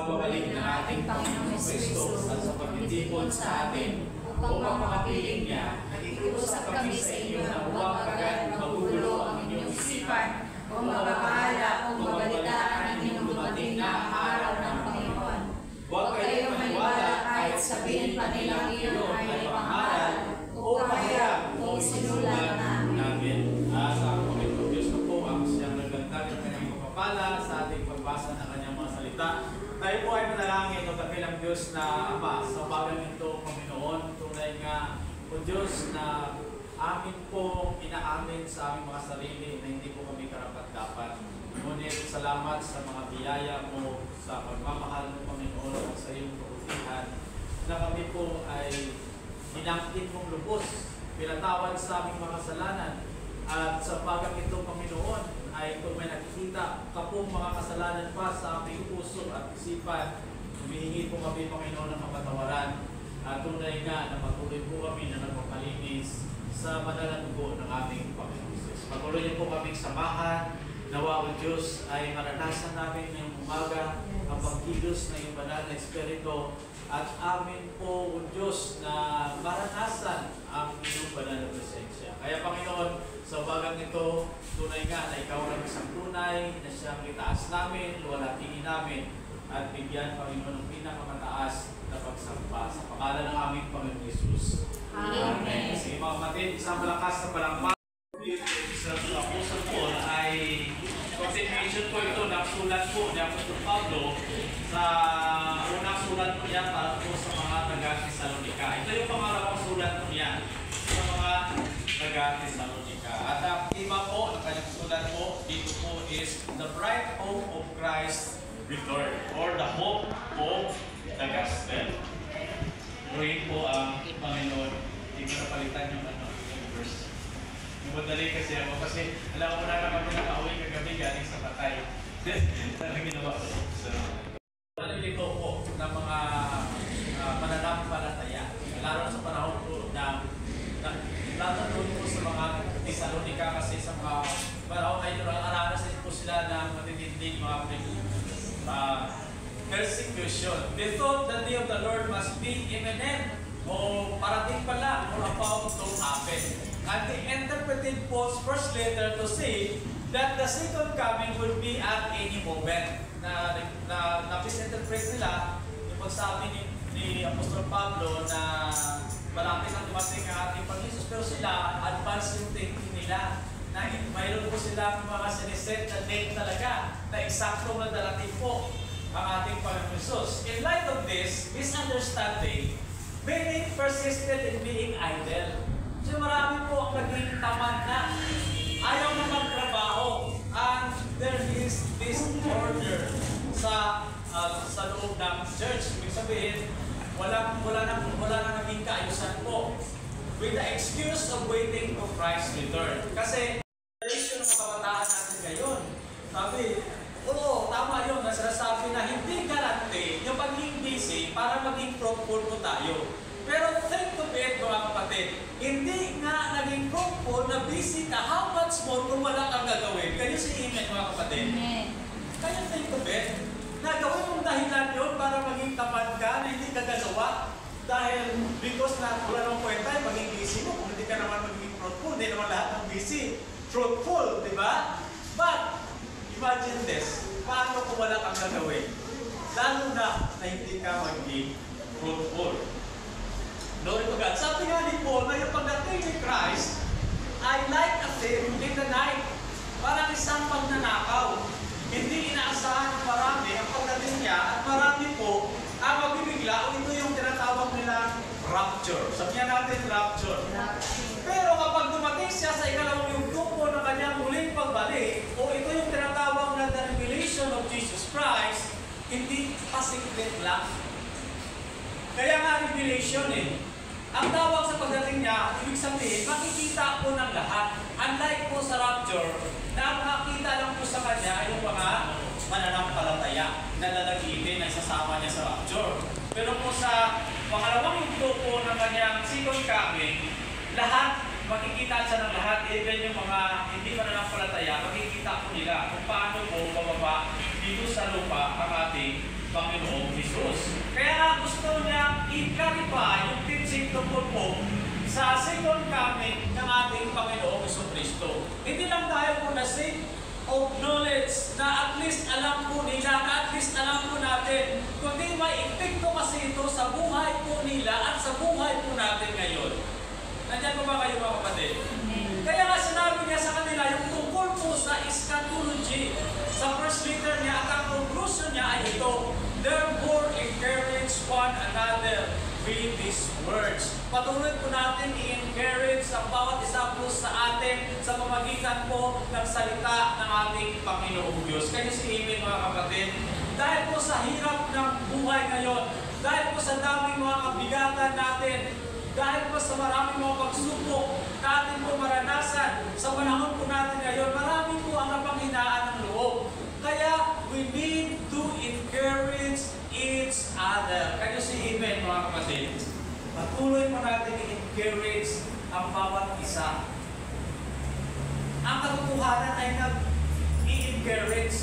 pagbabalik ng ating Panginoong Kristo at sa pagtitipon sa atin upang makapiling niya, nakikiusap kami sa inyo na huwag agad magugulo ang inyong isipan o mababahala o mabalitaan ang inyong dumating na araw ng Panginoon. Huwag kayong maniwala kahit sabihin pa nilang iyon ay pangaral o pahayag o sinulat namin. Sa Panginoon Diyos na po ang siyang naglantar ng kanyang pagpapala sa ating pagbasa ng kanyang mga salita. Tayo po ay manalangin o dakilang Diyos na Ama, sa bagang ito, Panginoon, tunay nga o Diyos na amin po inaamin sa aming mga sarili na hindi po kami karapat-dapat. Ngunit salamat sa mga biyaya mo, sa pagmamahal ng Panginoon at sa iyong kabutihan, na kami po ay hinangkin mong lubos, pinatawad sa aming mga kasalanan. At sa bagang ito, Panginoon, ay kung may nakikita ka pong mga kasalanan pa sa aming puso at isipan, humihingi po kami, Panginoon, ng kapatawaran. At tunay nga na patuloy po kami na nagpapalinis sa madalang dugo ng aming Panginoon Jesus. Patuloy niyo po kaming samahan. Nawa o Diyos ay maranasan namin ngayong umaga ang pagkilos ng iyong banal na Espiritu. At amin po o Diyos na maranasan ang iyong banal na presensya. Kaya Panginoon, sa bagang ito, tunay nga na ikaw ang isang tunay na siyang itaas namin, luwalhatiin namin, at bigyan, Panginoon, ng pinakamataas na pagsampa sa pangalan ng aming Panginoon Jesus. Amen. Sige mga kapatid, isang malakas na palakpak. Sa Apostle Paul ay continuation po ito ng sulat po ni Apostol Pablo sa unang sulat po niya para po sa mga taga-Thessalonica. Ito yung pangalawang sulat po niya sa mga taga-Thessalonica. At ang tema po ng kanyang sulat po dito po is the bright hope of Christ return, or the hope of the gospel. Pray po ang Panginoon, hindi ko napalitan yung verse. Madali kasi ako kasi alam ko na naman pinaka-uwi kagabi galing sa patay. Talagang ginawa ko. So, nalilito po ng mga mananampalataya. Lalo sa panahon po na lalo po sa mga Thessalonica kasi sa mga panahon ay nararanas po sila ng matitinding mga persecution. They thought the day of the Lord must be imminent o parating pala or about to happen. And they interpreted Paul's first letter to say that the second coming will be at any moment. Na misinterpret nila yung pagsabi ni Apostol Pablo na malapit ang dumating ang ating Panginoon, pero sila advance yung thinking nila na mayroon po silang mga siniset na date talaga na eksakto na darating po ang ating Panginoon Jesus. In light of this misunderstanding, many persisted in being idle. So marami po ang naging tamad na. Ayaw na magtrabaho. And there is this order sa loob ng church. Ibig sabihin, wala na naging kaayusan po. With the excuse of waiting for Christ's return. Kasi, generation ng kabataan natin ngayon, sabi, oo, tama yun, nasasabi na hindi garante yung pagiging busy para maging fruitful po tayo. Pero think of it, mga kapatid, hindi nga naging fruitful na busy ka, how much more kung wala kang gagawin? Kayo si Amen, mga kapatid? Amen. Kaya think of it, na gawin mong dahilan yun para maging tamad ka na hindi ka gagawa. Dahil because na wala nang kwenta, maging busy mo. Kung hindi ka naman magiging fruitful, hindi naman lahat ng busy fruitful, di ba? But, imagine this, paano kung wala kang gagawin? Lalo na hindi ka magiging fruitful. Glory to God. Sabi nga ni Paul na yung pagdating ni Christ ay like a thief in the night. Parang isang pagnanakaw. Hindi inaasahan ng marami ang pagdating niya at marami po ang mabibigla o ito yung tinatawag nilang rapture. Sabihan natin rapture. Pero kapag dumating siya sa ikalawang yugto po ng kanyang muling pagbalik o ito yung tinatawag na the revelation of Jesus Christ, hindi pasiklet lang. Kaya nga revelation Ang tawag sa pagdating niya, ibig sabihin, makikita po ng lahat. Unlike po sa rapture, na ang makikita lang po sa kanya ay yung mga mananampalataya na lalagipin na isasama niya sa rapture. Pero po sa pangalawang yugto po ng kanyang second coming, lahat, makikita siya ng lahat, even yung mga hindi mananampalataya, makikita po nila kung paano po bababa dito sa lupa ang ating Panginoong the sake of knowledge, na at least alam po nila, na at least alam po natin, kundi may epekto kasi ito sa buhay po nila at sa buhay po natin ngayon. Nandiyan po ba kayo mga kapatid? Kaya nga sinabi niya sa kanila yung tungkol po sa eschatology. Sa first letter niya at ang conclusion niya ay ito, therefore encourage one another with these words. Patuloy po natin i-encourage ang bawat isa po sa atin sa pamamagitan po ng salita ng ating Panginoong Diyos. Kayo si Amen mga kapatid. Dahil po sa hirap ng buhay ngayon, dahil po sa daming mga kabigatan natin, dahil po sa maraming mga pagsubok na ating po maranasan sa panahon po natin ngayon, marami po ang napanghinaan ng loob. Kaya we need to encourage each other. Kayo si Amen mga kapatid. Patuloy po natin i-encourage ang bawat isa. Ang katotohanan ay nag-i-encourage.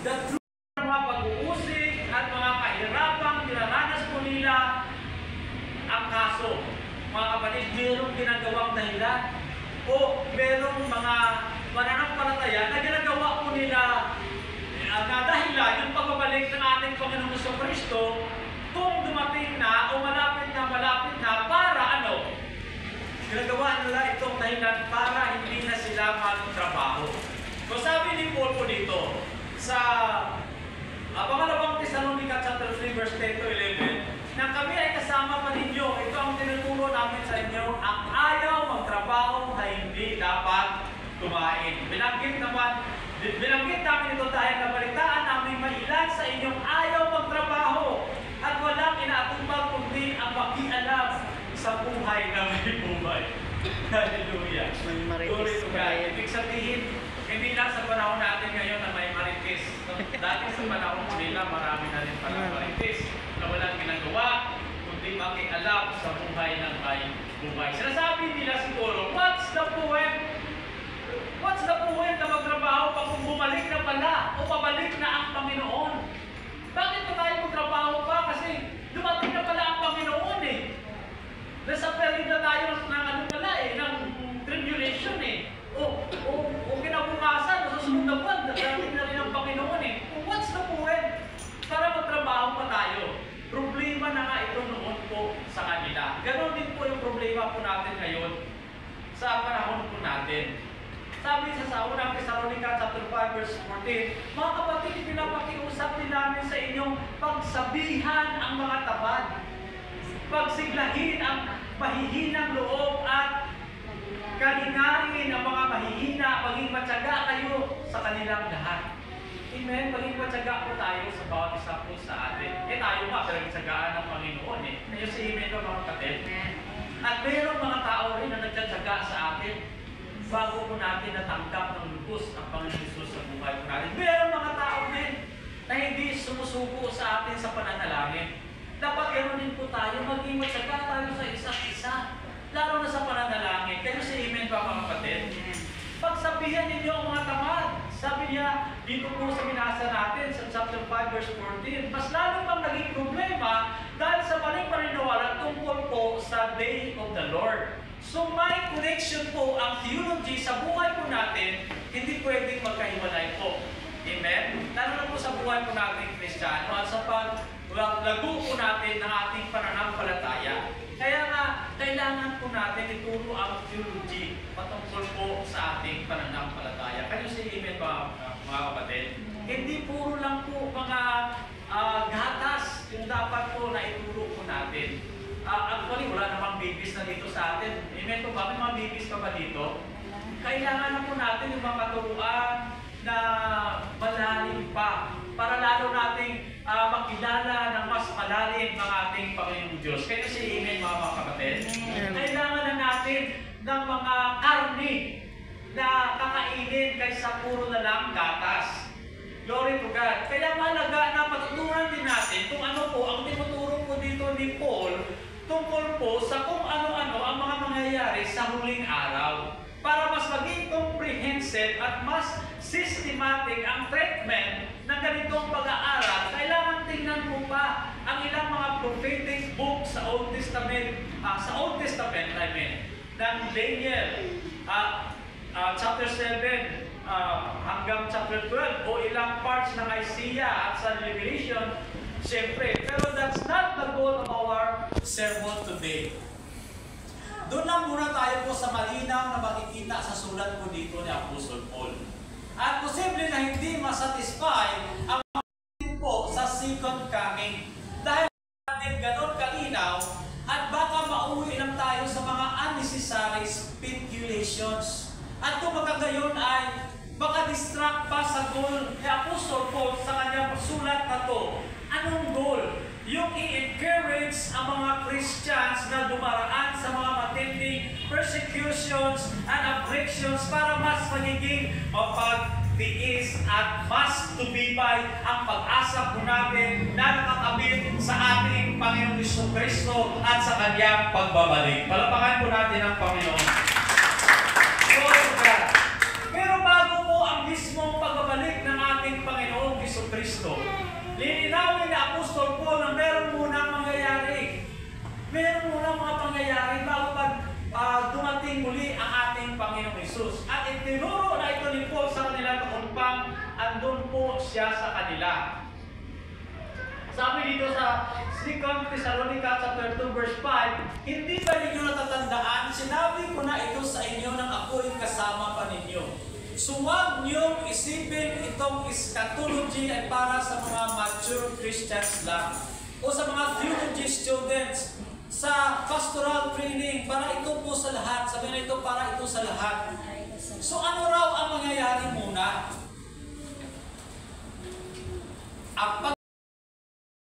The truth ng mga pag-uusig at mga kahirapang nilaranas po nila ang kaso. Mga kapatid, mayroong ginagawang dahilan o mayroong mga mananampalataya na ginagawa po nila na dahilan yung pagbabalik ng ating Panginoong Kristo kung dumating na o malapit na para ano? Ginagawa nila itong dahilan para hindi na sila magtrabaho. So sabi ni Paul po dito sa pangalawang Thessalonica chapter 3 verse 10 to 11, na kami ay kasama pa ninyo. Ito ang tinuturo namin sa inyo, ang ayaw magtrabaho ay hindi dapat kumain. Binanggit namin ito dahil nabalitaan namin may ilan sa inyong ayaw magtrabaho at walang inaatupag kundi ang pakialam sa buhay na may buhay. Hallelujah. Glory to God. Ibig sabihin, hindi lang sa panahon natin ngayon na may marites. Dati sa panahon nila, marami na rin pala marites na walang ginagawa kundi makialam sa buhay ng may buhay. Sinasabi nila siguro, what's the point? What's the point na magtrabaho pag kung bumalik na pala o pabalik na ang Panginoon? Bakit pa tayo magtrabaho pa? Kasi dumating na pala ang Panginoon eh. Nasa period na tayo ng tribulation eh. O kinabukasan, susunod na buwan, darating na rin ang Panginoon eh. What's the point? Para magtrabaho pa tayo. Problema na nga ito noon po sa kanila. Ganon din po yung problema po natin ngayon sa panahon po natin. Sabi sa unang Thessalonica chapter 5 verse 14, mga kapatid, pinapakiusap din namin sa inyong pagsabihan ang mga tamad, pagsiglahin ang mahihinang loob at kalingarin ang mga mahihina, maging matyaga kayo sa kanilang lahat. Amen? Maging matyaga po tayo sa bawat isa po sa atin. Tayo nga, pero matyagaan ng Panginoon eh. Ngayon si Amen po mga kapatid. At mayroong mga tao rin na nagtsatsaga sa atin bago po natin natanggap ng lubos ang Panginoon Jesus sa buhay po natin. Mayroong mga tao din na hindi sumusuko sa atin sa pananalangin. Dapat ganoon din po tayo, maging matyaga tayo sa isa't isa. Lalo na sa pananalangin. Kayo si Amen pa mga kapatid. Pagsabihan ninyo ang mga tamad. Sabi niya, dito po sa binasa natin sa chapter 5 verse 14, mas lalo pang naging problema dahil sa maling paniniwala tungkol po sa Day of the Lord. So may connection po ang theology sa buhay po natin, hindi pwedeng magkahiwalay po. Amen? Lalo na po sa buhay po natin Kristiyano at sa paglago po natin ng ating pananampalataya. Kaya nga, kailangan po natin ituro ang theology patungkol po sa ating pananampalataya. Kayo si Amen ba, mga kapatid? Hindi puro lang po mga gatas yung dapat po na ituro po natin. Actually, wala namang babies na dito sa atin. Amen po ba? May mga babies pa ba dito? Kailangan na po natin yung mga turuan na malalim pa para lalo nating makilala ng mas malalim ang ating Panginoong Diyos. Kaya si Amen mga kapatid. Kailangan na natin ng mga karni na kakainin kaysa puro na lang gatas. Glory to God. Kaya mahalaga na patutunan din natin kung ano po ang tinuturo po dito ni Paul tungkol po sa kung ano-ano ang mga mangyayari sa huling araw. Para mas maging comprehensive at mas systematic ang treatment ng ganitong pag-aaral, kailangan tingnan mo pa ang ilang mga prophetic books sa Old Testament, ng Daniel, chapter 7, hanggang chapter 12 o ilang parts ng Isaiah at sa Revelation, siyempre. Pero that's not the goal of our sermon today. Doon lang muna tayo po sa malinaw na makikita sa sulat po dito ni Apostle Paul. At posible na hindi masatisfy ang mga po sa second coming. Dahil natin ganon kalinaw at baka mauwi lang tayo sa mga unnecessary speculations. At kung magkagayon ay baka distract pa sa goal ni Apostle Paul sa kanyang sulat na to. Anong goal? Yung i-encourage ang mga Christians na dumaraan sa mga matinding persecutions and afflictions para mas magiging mapagtiis at mas tumibay ang pag-asa po natin na nakakabit sa ating Panginoong Jesucristo at sa kanyang pagbabalik. Palapakan po natin ang Panginoon. Pero bago po ang mismong pagbabalik ng ating Panginoong Jesucristo, lilinawin ni Apostol Paul na meron munang mangyayari. Meron munang mga pangyayari bago dumating muli ang ating Panginoong Hesus. At itinuro na ito ni Paul sa kanila noon pang andun po siya sa kanila. Sabi dito sa 2 Thessalonica chapter 2 verse 5, hindi ba ninyo natatandaan? Sinabi ko na ito sa inyo nang ako'y kasama pa ninyo. So huwag niyong isipin itong eschatology ay para sa mga mature Christians lang o sa mga theology students sa pastoral training, para ito po sa lahat. Sabi na ito, para ito sa lahat. So ano raw ang mangyayari muna? Ang